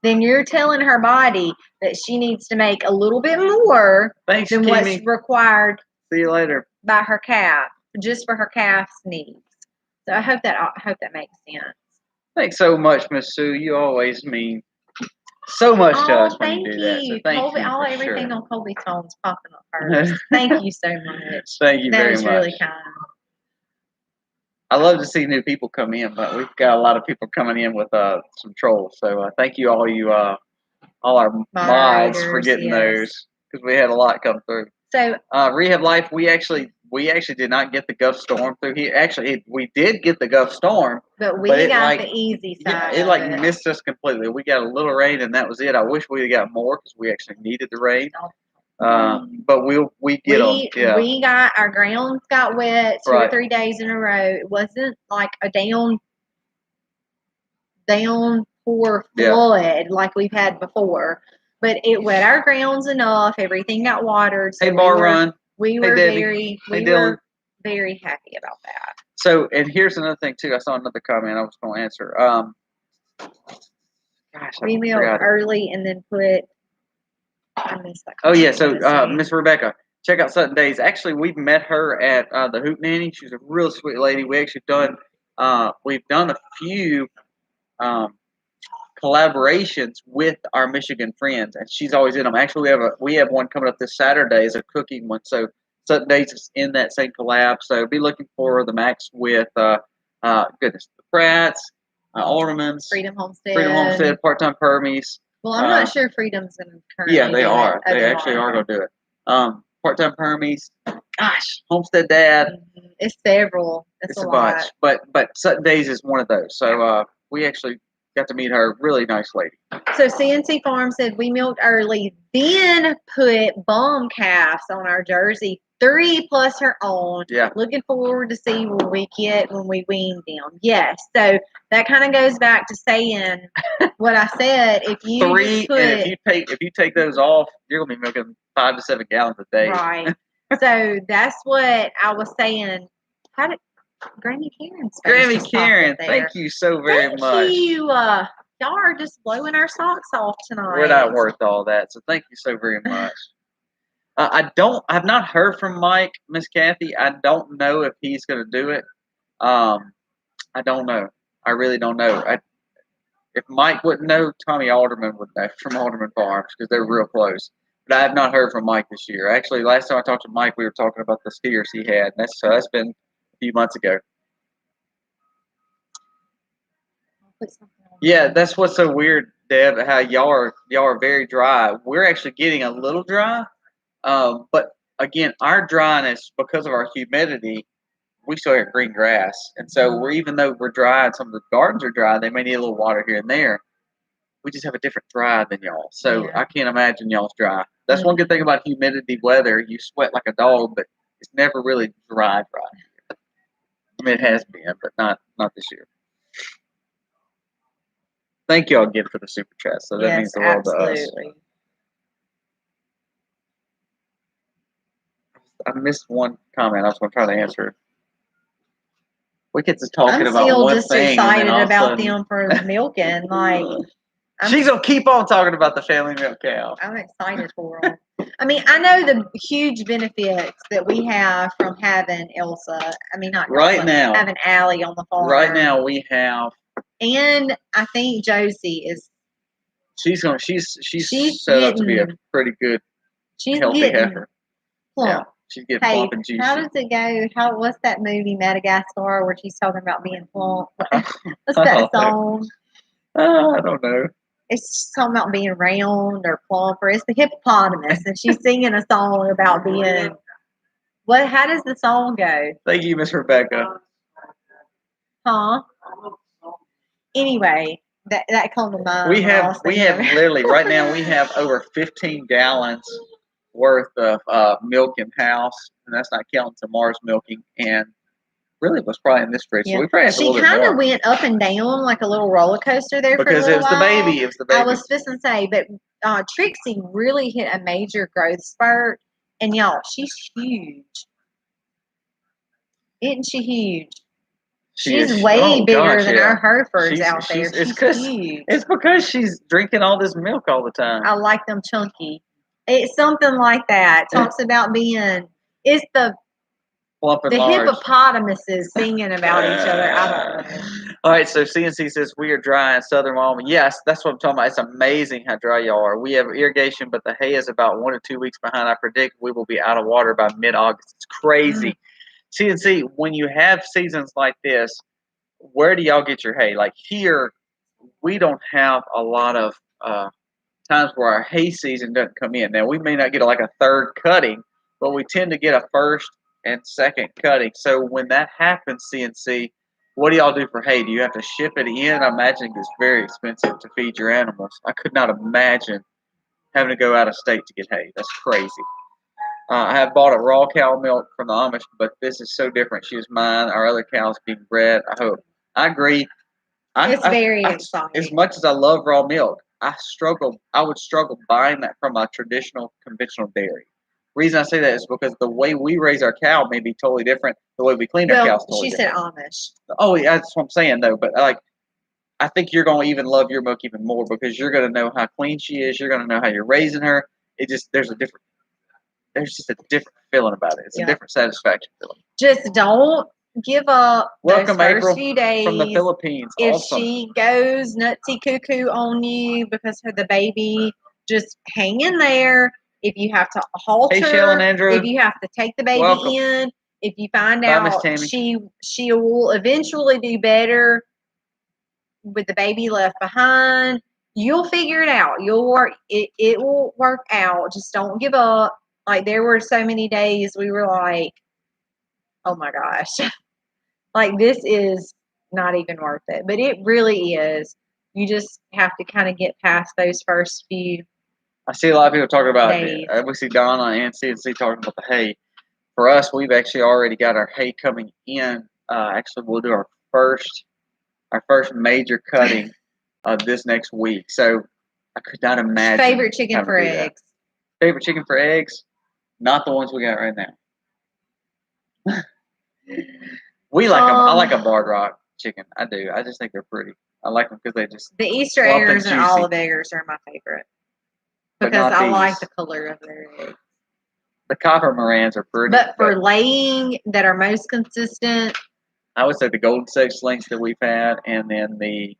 then you're telling her body that she needs to make a little bit more than what's required. See you later. By her calf, just for her calf's needs. So I hope that makes sense. Thanks so much, Miss Sue. You always mean so much to us when you do that. So thank Colby, you. Everything on Colby's phone's popping up first. Thank you so much. Thank you very much. That was really kind. I love to see new people come in, but we've got a lot of people coming in with some trolls. So thank you all our mods for getting those, because we had a lot come through. So Rehab Life, we actually did not get the Gulf Storm through here. Actually, we did get the Gulf Storm, but we got the easy side. Yeah, it missed us completely. We got a little rain, and that was it. I wish we had got more, because we actually needed the rain. But we get them. Yeah. We got our grounds got wet 2 or 3 days in a row. It wasn't like a downpour flood like we've had before, but it wet our grounds enough. Everything got watered. So we were very happy about that. So, and here's another thing too. I saw another comment I was going to answer. We milk early and then put. I missed that. Oh yeah. So, Miss Rebecca, check out Sutton Days. Actually, we've met her at the Hoop Nanny. She's a real sweet lady. We actually we've done a few collaborations with our Michigan friends, and she's always in them. Actually, we have one coming up this Saturday, is a cooking one. So Sutton Days is in that same collab. So be looking for the Max with the Pratts, Aldermans, Freedom Homestead, Part-Time Permies. Well, I'm not sure Freedom's going to currently. Yeah, they are. They actually are going to do it. Part-Time Permies. Gosh, Homestead Dad. Mm-hmm. It's several. It's a lot. Bunch. But Sutton Days is one of those. So we actually got to meet her. Really nice lady. So CNC Farm said we milked early, then put bum calves on our jersey, 3 plus her own. Yeah. Looking forward to see what we get when we wean them. Yes. So that kind of goes back to saying what I said. If you 3, and if you take those off, you're gonna be milking 5 to 7 gallons a day. Right. So that's what I was saying. How did Grammy Karen, thank you so very much. Thank you. Y'all are just blowing our socks off tonight. We're not worth all that, so thank you so very much. I've not heard from Mike, Miss Kathy. I don't know if he's going to do it. I don't know. I really don't know. If Mike wouldn't know, Tommy Alderman would know from Alderman Farms, because they're real close. But I have not heard from Mike this year. Actually, last time I talked to Mike, we were talking about the steers he had, and that's been a few months ago. Yeah, that's what's so weird, Deb, how y'all are very dry. We're actually getting a little dry. But again, our dryness, because of our humidity, we still have green grass. And so even though we're dry and some of the gardens are dry, they may need a little water here and there. We just have a different dry than y'all. So yeah. I can't imagine y'all's dry. That's one good thing about humidity weather. You sweat like a dog, but it's never really dry. I mean, it has been, but not this year. Thank you all again for the super chat. So that Yes, means the world to us. absolutely. I missed one comment. I was going to try to answer. We get to talking I'm about still one just thing, and then excited all of a about sudden, them for milking. Like, she's gonna keep on talking about the family milk cow. I'm excited for them. I mean, I know the huge benefits that we have from having Elsa. I mean, not Right Elsa, now. having Allie on the farm. Right now, we have. And I think Josie is. She's set up to be a pretty good, She's healthy getting heifer. plump. Yeah, she's getting Hey, plump and juicy. how does it go? What's that movie Madagascar where she's talking about being plump? What's that song? I don't know. It's talking about being round or plump, or it's the hippopotamus, and she's singing a song about being. What? How does the song go? Thank you, Miss Rebecca. Huh? Anyway, that come to mind. We have literally right now we have over 15 gallons worth of milk in house, and that's not counting Tamar's milking. And really, was probably in this fridge. Yeah. So we probably have a She little bit kind more. of went up and down like a little roller coaster there Because for a it little was the while. baby. It was the baby. I was just gonna say, but Trixie really hit a major growth spurt, and y'all, she's huge. Isn't she huge? She's way bigger than our Herefords out there. She's huge. It's because she's drinking all this milk all the time. I like them chunky. It's something like that. Talks about being. It's the hippopotamuses singing about each other. I don't know. All right, so CNC says we are dry in southern Wyoming. Yes, that's what I'm talking about. It's amazing how dry y'all are. We have irrigation, but the hay is about 1 to 2 weeks behind. I predict we will be out of water by mid-August. It's crazy. CNC, when you have seasons like this, where do y'all get your hay? Like here, we don't have a lot of times where our hay season doesn't come in. Now, we may not get like a third cutting, but we tend to get a first and second cutting. So when that happens, CNC, what do y'all do for hay? Do you have to ship it in? I imagine it's very expensive to feed your animals. I could not imagine having to go out of state to get hay. That's crazy. I have bought a raw cow milk from the Amish, but this is so different. She is mine. Our other cows being bred. I hope. I agree. It's very exciting. As much as I love raw milk, I would struggle buying that from a traditional, conventional dairy. Reason I say that is because the way we raise our cow may be totally different. The way we clean our cows totally different. She said Amish. Oh, yeah, that's what I'm saying, though. But, I think you're going to even love your milk even more because you're going to know how clean she is. You're going to know how you're raising her. There's just a different feeling about it. It's a different satisfaction feeling. Just don't give up. Welcome, those first April, few days from the Philippines. If awesome. She goes nutsy cuckoo on you because of the baby, just hang in there. If you have to halter, hey, Shell and Andrew. If you have to take the baby in, if you find out she will eventually do better with the baby left behind, you'll figure it out. It will work out. Just don't give up. Like there were so many days we were like, oh my gosh, like this is not even worth it. But it really is. You just have to kind of get past those first few. I see a lot of people talking about it. We see Donna and CNC talking about the hay. For us, we've actually already got our hay coming in. Actually, we'll do our first major cutting this next week. So I could not imagine. Favorite chicken for eggs? Favorite chicken for eggs? Not the ones we got right now. We like them. I like a barred rock chicken. I do. I just think they're pretty. I like them because they just the Easter eggers and olive eggers are my favorite because I like the color of their eggs. The copper Morans are pretty. But for laying that are most consistent, I would say the golden sex links that we've had, and then the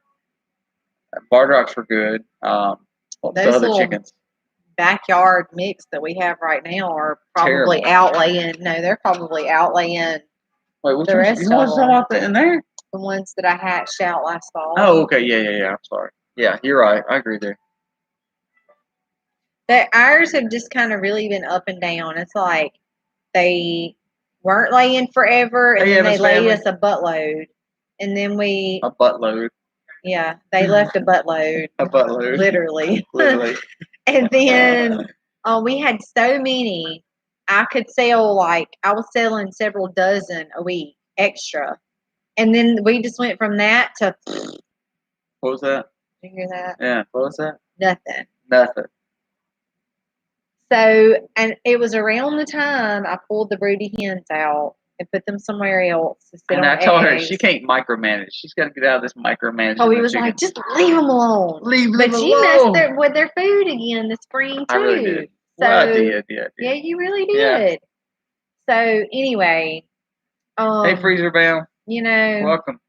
barred rocks were good. Those other chickens. Backyard mix that we have right now are probably outlaying. No, they're probably outlaying. Wait, which the rest of them? You want in there? The ones that I hatched out last fall. Oh, okay, yeah. I'm sorry. Yeah, you're right. I agree there. Ours have just kind of really been up and down. It's like they weren't laying forever, and then they laid us a buttload, and then a buttload. Yeah, they left a buttload. A buttload. Literally. Literally. And then we had so many. I could sell I was selling several dozen a week extra. And then we just went from that to. What was that? Did you hear that? Yeah. What was that? Nothing. Nothing. So, and it was around the time I pulled the broody hens out and put them somewhere else to sit And on I told her eggs. she can't micromanage. She's got to get out of this micromanaging. Oh, he was like, just leave them alone. Leave them But alone. you messed with their food again this spring too. I really did. So, Well, I did. yeah, you really did. Yeah. So anyway, Hey, Freezer Bound. You know, Welcome.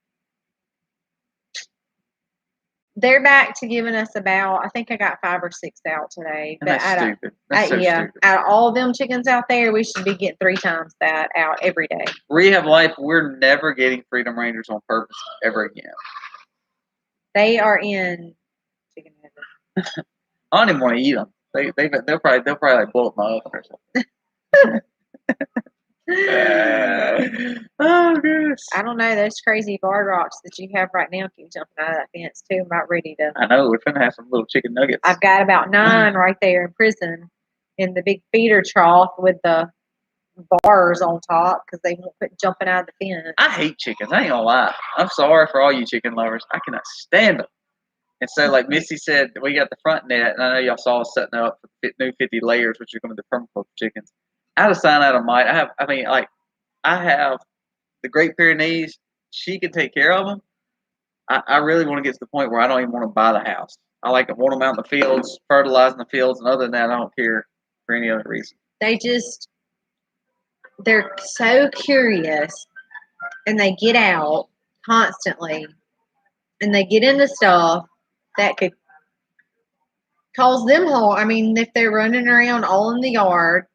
they're back to giving us about. I think I got 5 or 6 out today. And that's stupid. That's so stupid. Out of all them chickens out there, we should be getting 3 times that out every day. Rehab life. We're never getting Freedom Rangers on purpose ever again. They are in chicken heaven. I don't even want to eat them. They'll probably like blow up my oven or something. Oh goodness! I don't know, those crazy barred rocks that you have right now keep jumping out of that fence too. I'm about ready to. I know, we're gonna have some little chicken nuggets. I've got about 9 right there in prison in the big feeder trough with the bars on top because they won't quit jumping out of the fence. I hate chickens. I ain't gonna lie. I'm sorry for all you chicken lovers. I cannot stand them. And so, like Missy said, we got the front net, and I know y'all saw us setting up for new 50 layers, which are going to be the permaculture chickens. Out of sign, out of might. I have the Great Pyrenees. She can take care of them. I really want to get to the point where I don't even want to buy the house. I want them out in the fields, fertilizing the fields, and other than that, I don't care for any other reason. They're so curious, and they get out constantly, and they get into stuff that could cause them harm. I mean, if they're running around all in the yard,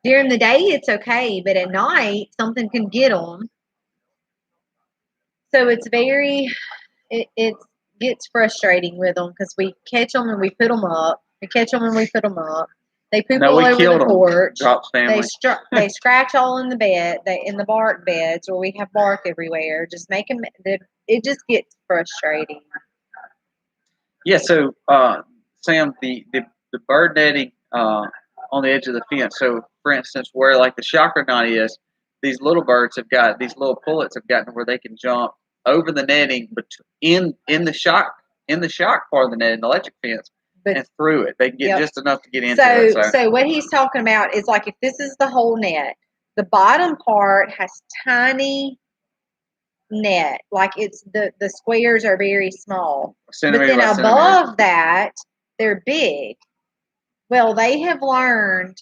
during the day it's okay, but at night something can get them. So it gets frustrating with them because we catch them and we put them up. We catch them and we put them up. They poop all over the porch. They scratch all in the bed, in the bark beds where we have bark everywhere. Just make them. It just gets frustrating. Yeah. So, Sam, the bird netting on the edge of the fence. So, for instance, where like the shocker knot is, these little birds have got these little pullets have gotten where they can jump over the netting, but in the shock part of the net, in the electric fence. And through it, they can get just enough to get into it. So what he's talking about is like if this is the whole net, the bottom part has tiny net, like it's the squares are very small, but then above that they're big. Well, they have learned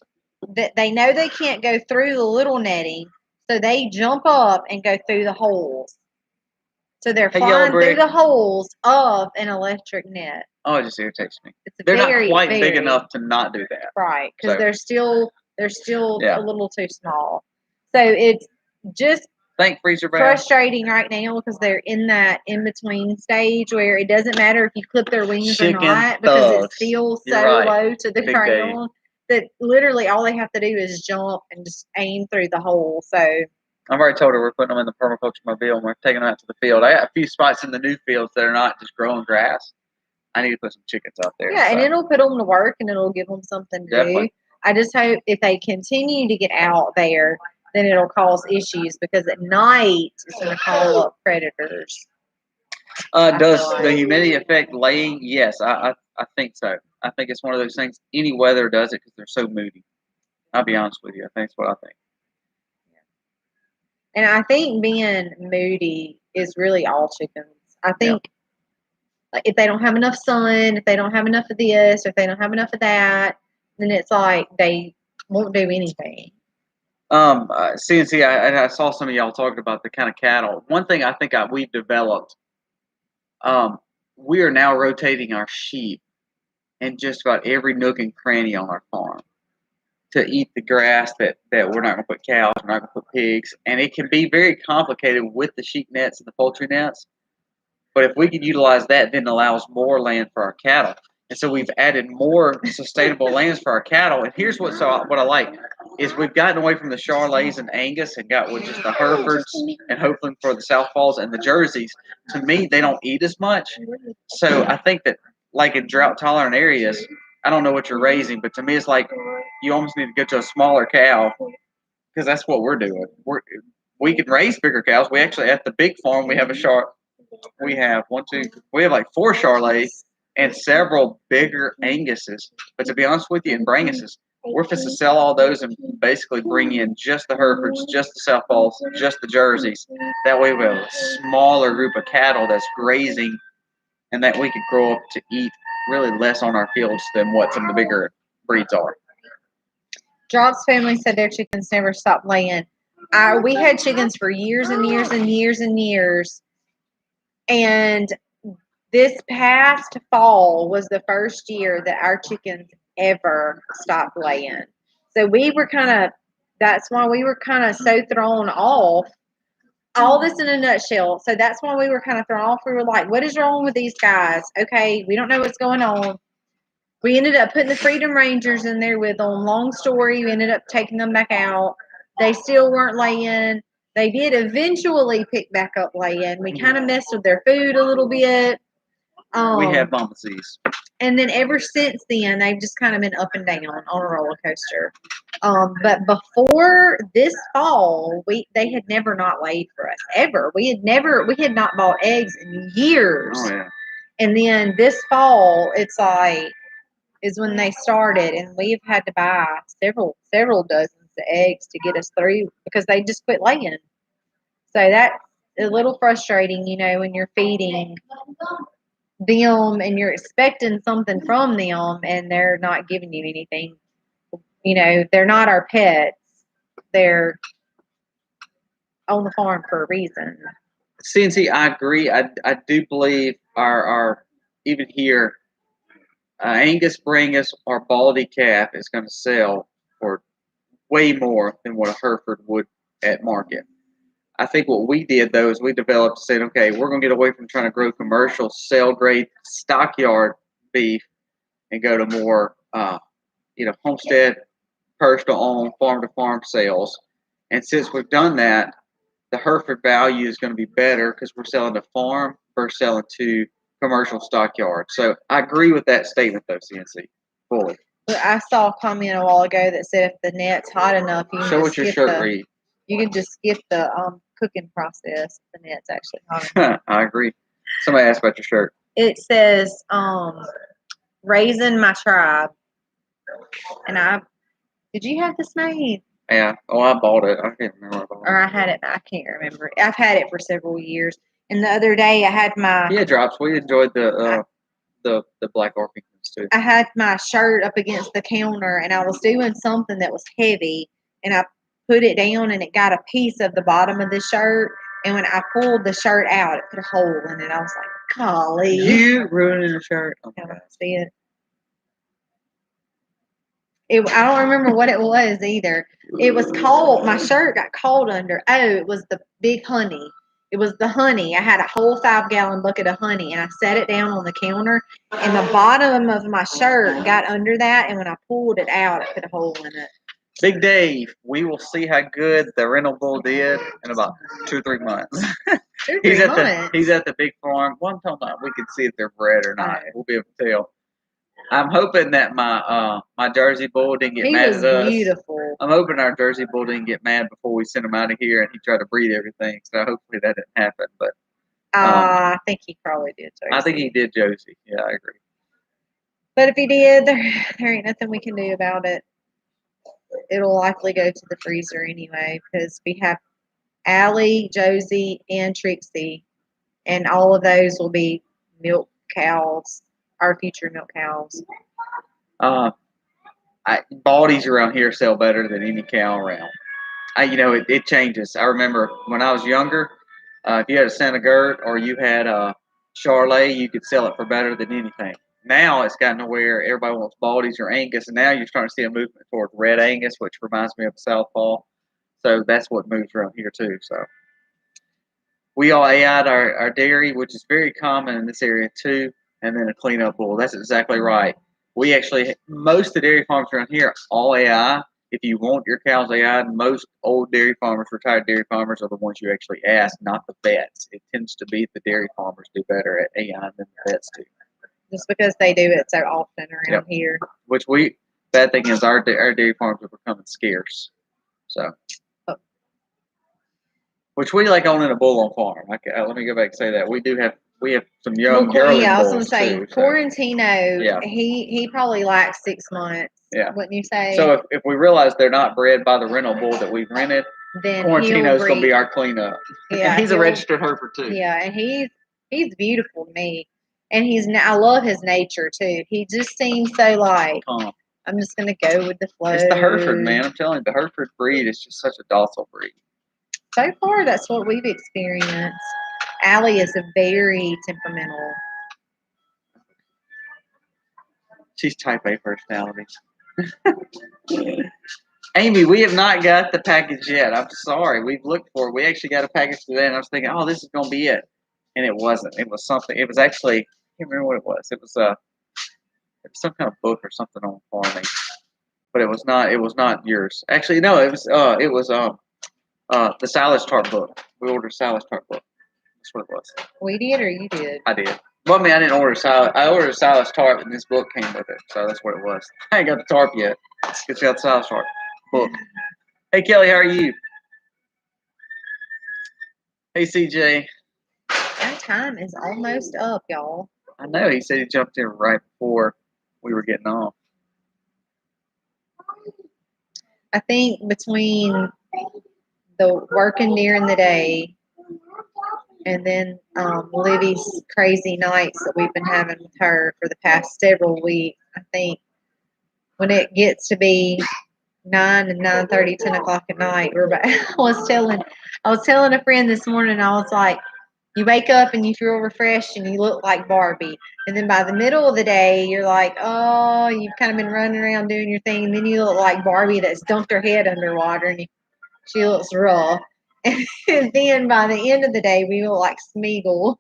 that they know they can't go through the little netting, so they jump up and go through the holes. So they're flying through the holes of an electric net. Oh, it just irritates me. They're not quite big enough to not do that. Right, because they're still a little too small. So it's just frustrating right now because they're in that in-between stage where it doesn't matter if you clip their wings or not because it's still so low to the ground that literally all they have to do is jump and just aim through the hole. So I've already told her we're putting them in the permaculture mobile and we're taking them out to the field. I got a few spots in the new fields that are not just growing grass. I need to put some chickens out there. Yeah, and it'll put them to work and it'll give them something to do. I just hope if they continue to get out there, then it'll cause issues because at night it's going to call up predators. Does the humidity affect laying? Yes, I think so. I think it's one of those things. Any weather does it because they're so moody. I'll be honest with you. I think that's what I think. And I think being moody is really all chickens. I think like if they don't have enough sun, if they don't have enough of this, or if they don't have enough of that, then it's like they won't do anything. CNC, I saw some of y'all talking about the kind of cattle. One thing I think we've developed, we are now rotating our sheep in just about every nook and cranny on our farm to eat the grass that we're not going to put cows, we're not going to put pigs. And it can be very complicated with the sheep nets and the poultry nets. But if we could utilize that, then it allows more land for our cattle. And so we've added more sustainable lands for our cattle. And here's what I like is we've gotten away from the Charolais and Angus and got with just the Herefords and hoping for the Southfalls and the Jerseys. To me, they don't eat as much. So I think that like in drought tolerant areas, I don't know what you're raising, but to me, it's like you almost need to go to a smaller cow because that's what we're doing. we can raise bigger cows. We actually at the big farm we have we have like 4 Charolais and several bigger Anguses. But to be honest with you, in Branguses, we're supposed to sell all those and basically bring in just the Herefords, just the Southpaws, just the Jerseys. That way we have a smaller group of cattle that's grazing, and that we could grow up to eat really less on our fields than what some of the bigger breeds are. Drop's family said their chickens never stopped laying. We had chickens for years and years and years and years. And this past fall was the first year that our chickens ever stopped laying. So that's why we were kind of so thrown off. All this in a nutshell. So that's why we were kind of thrown off. We were like, what is wrong with these guys? Okay, we don't know what's going on. We ended up putting the Freedom Rangers in there with them. Long story, we ended up taking them back out. They still weren't laying. They did eventually pick back up laying. We kind of messed with their food a little bit. We have Bombasees. And then ever since then, they've just kind of been up and down on a roller coaster. But before this fall, they had never not laid for us ever. We had not bought eggs in years. Oh yeah. And then this fall, is when they started, and we've had to buy several dozens of eggs to get us through because they just quit laying. So that's a little frustrating, when you're feeding them and you're expecting something from them and they're not giving you anything. They're not our pets. They're on the farm for a reason. CNC, I agree. I do believe our even here, Angus Brangus, our baldy calf is going to sell for way more than what a Hereford would at market. I think what we did, though, is we developed, said, okay, we're going to get away from trying to grow commercial, sale-grade, stockyard beef and go to more, homestead, personal-owned, farm-to-farm sales. And since we've done that, the Hereford value is going to be better because we're selling to farm versus selling to commercial stockyard. So I agree with that statement, though, CNC, fully. I saw a comment a while ago that said if the net's hot enough, you can Show what your shirt read. You can just skip the cooking process. The net's actually hot enough. I agree. Somebody asked about your shirt. It says, "Raising My Tribe," and did you have this made? Yeah. Oh, I bought it. I can't remember. Or I had it. I can't remember. I've had it for several years. And the other day, I had my Drops. We enjoyed the black Orpingtons too. I had my shirt up against the counter, and I was doing something that was heavy, and I put it down, and it got a piece of the bottom of the shirt. And when I pulled the shirt out, it put a hole in it. I was like, golly. You ruining the shirt. Oh, see it? I don't remember what it was either. It was called, my shirt got caught under. Oh, it was the big honey. It was the honey. I had a whole 5-gallon bucket of honey, and I set it down on the counter, and the bottom of my shirt got under that, and when I pulled it out, it put a hole in it. Big Dave, we will see how good the rental bull did in about 2 or 3 months. He's at the big farm. One time we can see if they're bred or not. We'll be able to tell. I'm hoping that my Jersey bull didn't get mad at us. Beautiful. I'm hoping our Jersey bull didn't get mad before we sent him out of here and he tried to breed everything. So hopefully that didn't happen. But I think he probably did. Josie. I think he did, Josie. Yeah, I agree. But if he did, there ain't nothing we can do about it. It'll likely go to the freezer anyway because we have Allie, Josie, and Trixie, and all of those will be milk cows, our future milk cows. Baldies around here sell better than any cow around. It changes. I remember when I was younger, if you had a Santa Gert or you had a Charolais, you could sell it for better than anything. Now it's gotten to where everybody wants Baldies or Angus, and now you're starting to see a movement toward Red Angus, which reminds me of Southpaw. So that's what moves around here too. So we all AI'd our dairy, which is very common in this area too, and then a cleanup bull. That's exactly right. We actually, most of the dairy farms around here, all AI. If you want your cows AI, most old dairy farmers, retired dairy farmers, are the ones you actually ask, not the vets. It tends to be the dairy farmers do better at AI than the vets do. Just because they do it so often around here. Which bad thing is our dairy farms are becoming scarce. So. Which we like owning a bull on farm. Let me go back and say that we have some young Well, yearling yeah, I was gonna bulls say too. So, Quarantino. yeah. He probably lacks 6 months. Yeah. Wouldn't you say? So if we realize they're not bred by the rental bull that we've rented, then Quarantino's gonna be our cleanup. Yeah, and he's a registered Hereford too. Yeah, and he's beautiful to me, and I love his nature too. He just seems so like I'm just gonna go with the flow. It's the Hereford, man. I'm telling you, the Hereford breed is just such a docile breed. So far, that's what we've experienced. Allie is a very temperamental. She's type A personality. Amy, we have not got the package yet. I'm sorry. We've looked for it. We actually got a package today, and I was thinking, oh, this is going to be it. And it wasn't. It was something. It was actually, I can't remember what it was. It was some kind of book or something on farming. But it was not yours. Actually, no, it was the silage tart book. We ordered a silage tart book. That's what it was. We did, or you did? I did. Well, I mean, I didn't order silage. I ordered a silage tart, and this book came with it. So that's what it was. I ain't got the tarp yet. Get you out the silage tart book. Hey, Kelly, how are you? Hey, CJ. Our time is almost up, y'all. I know. He said he jumped in right before we were getting off. I think between the working during the day and then Livy's crazy nights that we've been having with her for the past several weeks, I think when it gets to be 9 and 9:30, 10 o'clock at night, we're back. I was telling a friend this morning, I was like, you wake up and you feel refreshed and you look like Barbie. And then by the middle of the day, you're like, oh, you've kind of been running around doing your thing. And then you look like Barbie that's dunked her head underwater and she looks rough. And then by the end of the day, we look like Smeagol.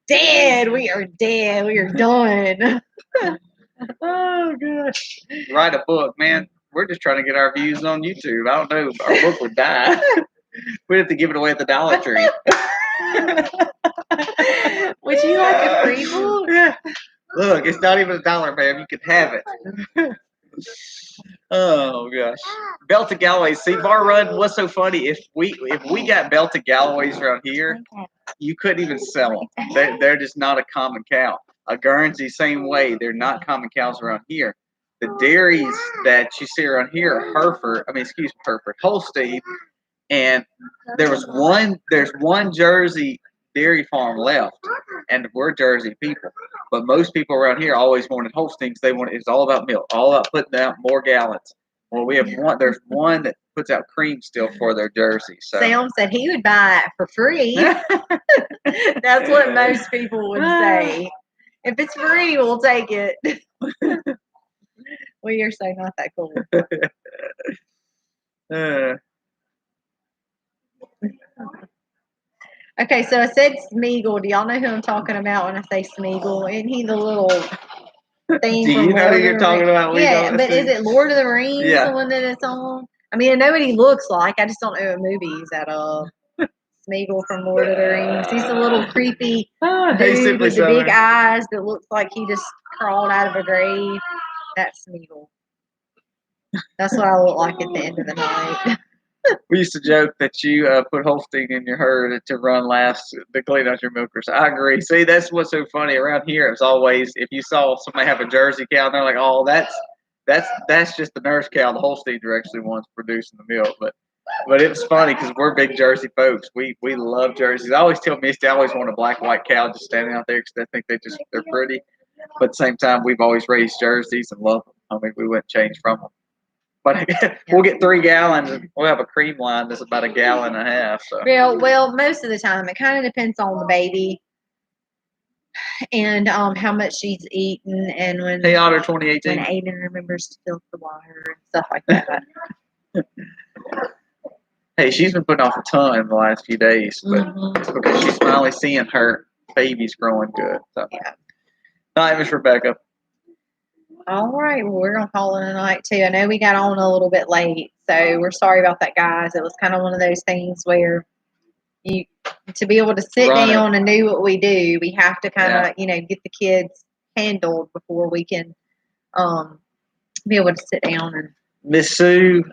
Dead. We are dead. We are done. Oh, gosh. Write a book, man. We're just trying to get our views on YouTube. I don't know. Our book would die. We'd have to give it away at the Dollar Tree. Would you like a free book? Yeah. Look, it's not even $1, ma'am. You can have it. Oh gosh. Belted Galloways. See, Bar Run, what's so funny? If we got Belted Galloways around here, you couldn't even sell them. They're just not a common cow. A Guernsey, same way. They're not common cows around here. The dairies that you see around here are Hereford, Holstein, and there's one Jersey dairy farm left, and we're Jersey people. But most people around here always wanted Holsteins. It's all about milk, all about putting out more gallons. Well, there's one that puts out cream still for their Jersey. So Sam said he would buy it for free. That's what most people would say. If it's free, we'll take it. Well, you're so not that cool. Okay, so I said Smeagol. Do y'all know who I'm talking about when I say Smeagol? Isn't he the little thing Do from you know Lord who of you're the talking Rings? about? Yeah, but is it Lord of the Rings, Yeah. the one that it's on? I mean, I know what he looks like. I just don't know what movie he's out of. Smeagol from Lord of the Rings. He's a little creepy dude with the big eyes that looks like he just crawled out of a grave. That's Smeagol. That's what I look like at the end of the night. We used to joke that you put Holstein in your herd to run last to clean out your milkers. I agree. See, that's what's so funny around here. It's always if you saw somebody have a Jersey cow, and they're like, "Oh, that's just the nurse cow. The Holsteins are actually the ones producing the milk." But it was funny because we're big Jersey folks. We love jerseys. I always tell Misty I always want a black white cow just standing out there because I think they're pretty. But at the same time, we've always raised jerseys and love them. I mean, we wouldn't change from them. But we'll get 3 gallons and we'll have a cream line that's about 1.5 gallons. So. Well, most of the time it kind of depends on the baby and how much she's eaten and when Hey Otter 2018. When Aiden remembers to fill the water and stuff like that. Hey, she's been putting off a ton in the last few days, but it's because she's finally seeing her babies growing good. So. Yeah. Hi, Miss Rebecca. All right, well, we're gonna call it a night too. I know we got on a little bit late, so we're sorry about that, guys. It was kind of one of those things where to be able to sit down and do what we do, we have to kind of get the kids handled before we can be able to sit down and Miss Sue,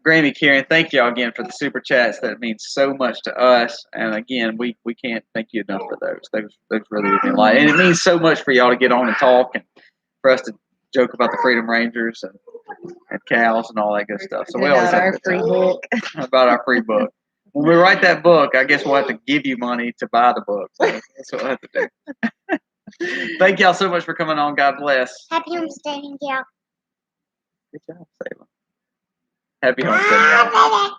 Granny Karen, thank y'all again for the super chats. That means so much to us. And again, we can't thank you enough for those. Those really mean a lot. And it means so much for y'all to get on and talk and for us to joke about the Freedom Rangers and cows and all that good stuff. So we always have a good free time. book. About our free book. When we write that book, I guess we'll have to give you money to buy the book. So that's what we'll have to do. Thank y'all so much for coming on. God bless. Happy homesteading, y'all. Good job, Salem. Happy homesteading. Bye.